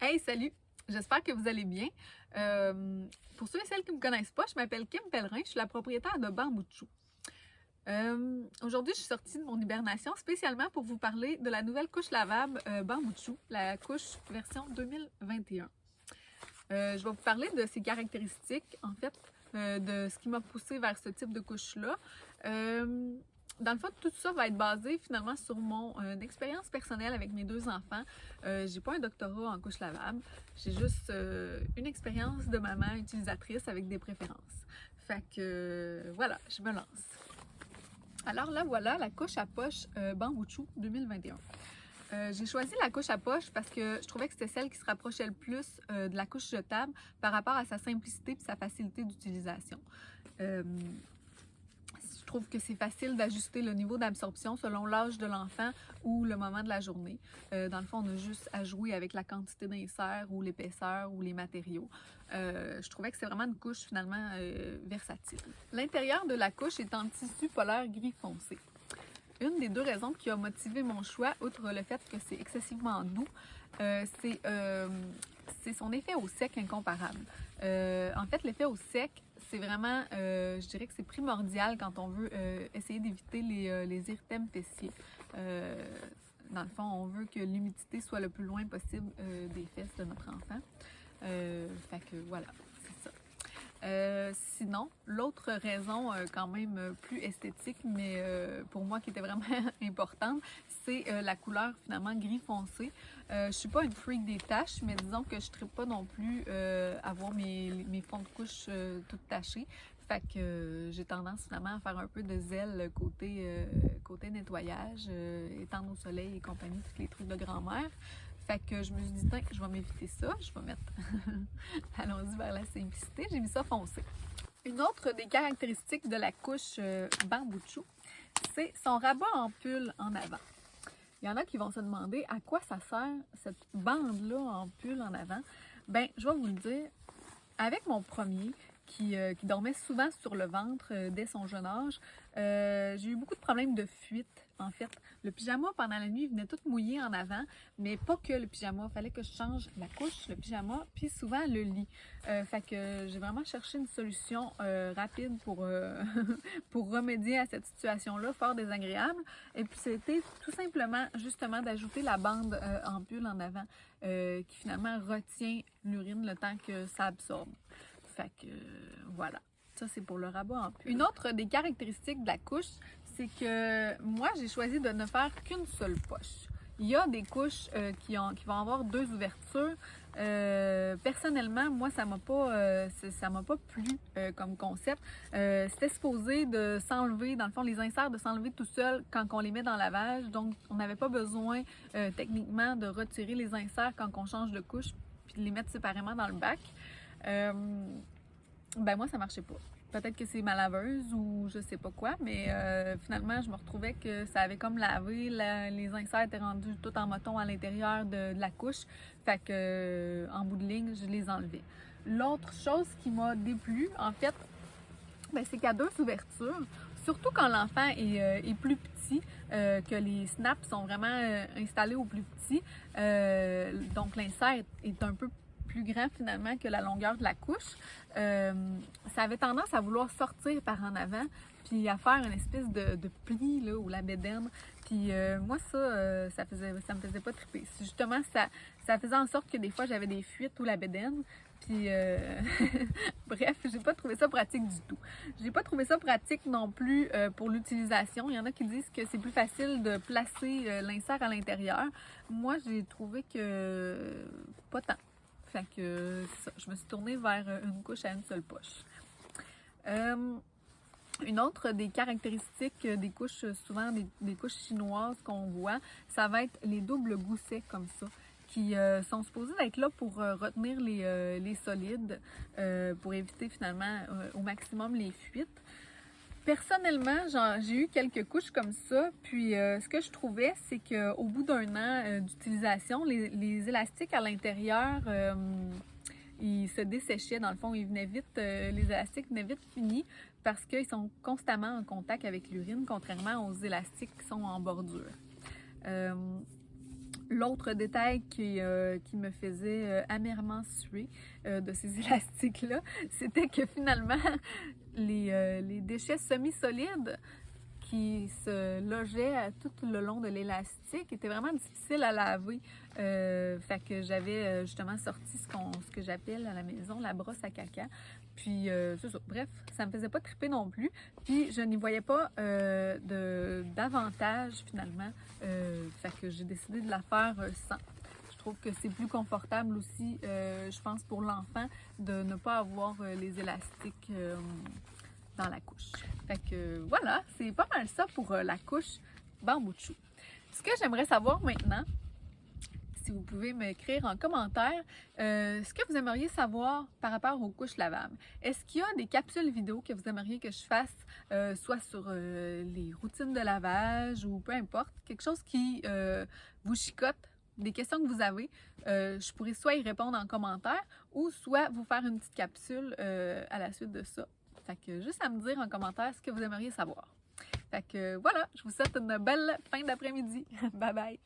Hey, salut! J'espère que vous allez bien. Pour ceux et celles qui ne me connaissent pas, je m'appelle Kim Pellerin, je suis la propriétaire de Bambouchou. Aujourd'hui, je suis sortie de mon hibernation spécialement pour vous parler de la nouvelle couche lavable Bambouchou, la couche version 2021. Je vais vous parler de ses caractéristiques, en fait, de ce qui m'a poussée vers ce type de couche-là. Dans le fond, tout ça va être basé finalement sur mon expérience personnelle avec mes deux enfants. J'ai pas un doctorat en couche lavable, j'ai juste une expérience de maman utilisatrice avec des préférences. Fait que voilà, je me lance. Alors là, voilà la couche à poche Bambouchou 2021. J'ai choisi la couche à poche parce que je trouvais que c'était celle qui se rapprochait le plus de la couche jetable par rapport à sa simplicité et sa facilité d'utilisation. Je trouve que c'est facile d'ajuster le niveau d'absorption selon l'âge de l'enfant ou le moment de la journée. Dans le fond, on a juste à jouer avec la quantité d'insert ou l'épaisseur ou les matériaux. Je trouvais que c'est vraiment une couche finalement versatile. L'intérieur de la couche est en tissu polaire gris foncé. Une des deux raisons qui a motivé mon choix, outre le fait que c'est excessivement doux, c'est son effet au sec incomparable. En fait, l'effet au sec, c'est vraiment, je dirais que c'est primordial quand on veut essayer d'éviter les érythèmes fessiers. Dans le fond, on veut que l'humidité soit le plus loin possible des fesses de notre enfant. Fait que voilà, c'est ça. Sinon, l'autre raison quand même plus esthétique, mais pour moi qui était vraiment importante, c'est la couleur finalement gris foncé. Je suis pas une freak des taches, mais disons que je ne tripe pas non plus à voir mes fonds de couche toutes tachés. Fait que j'ai tendance finalement à faire un peu de zèle côté nettoyage, étendre au soleil et compagnie, tous les trucs de grand-mère. Fait que je me suis dit, tiens, je vais m'éviter ça, je vais mettre, allons-y vers la simplicité, j'ai mis ça foncé. Une autre des caractéristiques de la couche Bambouchou, c'est son rabat en pull en avant. Il y en a qui vont se demander à quoi ça sert cette bande-là en pull en avant. Ben, je vais vous le dire, avec mon premier, qui dormait souvent sur le ventre dès son jeune âge, j'ai eu beaucoup de problèmes de fuite, en fait. Le pyjama, pendant la nuit, venait tout mouillé en avant, mais pas que le pyjama. Il fallait que je change la couche, le pyjama, puis souvent le lit. Fait que j'ai vraiment cherché une solution rapide pour, pour remédier à cette situation-là, fort désagréable. Et puis c'était tout simplement, justement, d'ajouter la bande en pull en avant, qui finalement retient l'urine le temps que ça absorbe. Fait que voilà, ça c'est pour le rabat en pull. Une autre des caractéristiques de la couche, c'est que moi j'ai choisi de ne faire qu'une seule poche. Il y a des couches qui vont avoir deux ouvertures. Personnellement, moi ça m'a pas plu comme concept. C'était supposé de s'enlever, dans le fond, les inserts de s'enlever tout seul quand on les met dans le lavage. Donc on n'avait pas besoin techniquement de retirer les inserts quand on change de couche puis de les mettre séparément dans le bac. Ben moi ça marchait pas. Peut-être que c'est ma laveuse ou je sais pas quoi, mais finalement je me retrouvais que ça avait comme lavé, les inserts étaient rendus tout en moton à l'intérieur de la couche, fait que en bout de ligne je les enlevais. L'autre chose qui m'a déplu en fait, ben, c'est qu'il y a deux ouvertures, surtout quand l'enfant est plus petit, que les snaps sont vraiment installés au plus petit, donc l'insert est un peu plus grand finalement que la longueur de la couche. Ça avait tendance à vouloir sortir par en avant, puis à faire une espèce de pli là, ou la bédaine. Puis moi, ça me faisait pas triper. Justement, ça faisait en sorte que des fois, j'avais des fuites ou la bédaine. Puis, bref, j'ai pas trouvé ça pratique du tout. J'ai pas trouvé ça pratique non plus pour l'utilisation. Il y en a qui disent que c'est plus facile de placer l'insert à l'intérieur. Moi, j'ai trouvé que pas tant. Fait que ça, je me suis tournée vers une couche à une seule poche. Une autre des caractéristiques des couches, souvent des couches chinoises qu'on voit, ça va être les doubles goussets comme ça, qui sont supposés être là pour retenir les solides, pour éviter finalement au maximum les fuites. Personnellement, j'ai eu quelques couches comme ça, puis ce que je trouvais, c'est qu'au bout d'un an d'utilisation, les élastiques à l'intérieur, ils se desséchaient. Dans le fond, ils venaient vite, les élastiques venaient vite finis parce qu'ils sont constamment en contact avec l'urine, contrairement aux élastiques qui sont en bordure. L'autre détail qui me faisait amèrement suer de ces élastiques-là, c'était que finalement, les déchets semi-solides qui se logeaient tout le long de l'élastique étaient vraiment difficiles à laver. Fait que j'avais justement sorti ce que j'appelle à la maison la brosse à caca. Puis, c'est ça. Bref, ça me faisait pas triper non plus. Puis, je n'y voyais pas d'avantage finalement. Fait que j'ai décidé de la faire sans. Je trouve que c'est plus confortable aussi, je pense, pour l'enfant de ne pas avoir les élastiques dans la couche. Fait que voilà, c'est pas mal ça pour la couche bambou de chou. Ce que j'aimerais savoir maintenant, si vous pouvez m'écrire en commentaire ce que vous aimeriez savoir par rapport aux couches lavables. Est-ce qu'il y a des capsules vidéo que vous aimeriez que je fasse, soit sur les routines de lavage ou peu importe, quelque chose qui vous chicote, des questions que vous avez, je pourrais soit y répondre en commentaire ou soit vous faire une petite capsule à la suite de ça. Fait que juste à me dire en commentaire ce que vous aimeriez savoir. Fait que voilà, je vous souhaite une belle fin d'après-midi. Bye bye!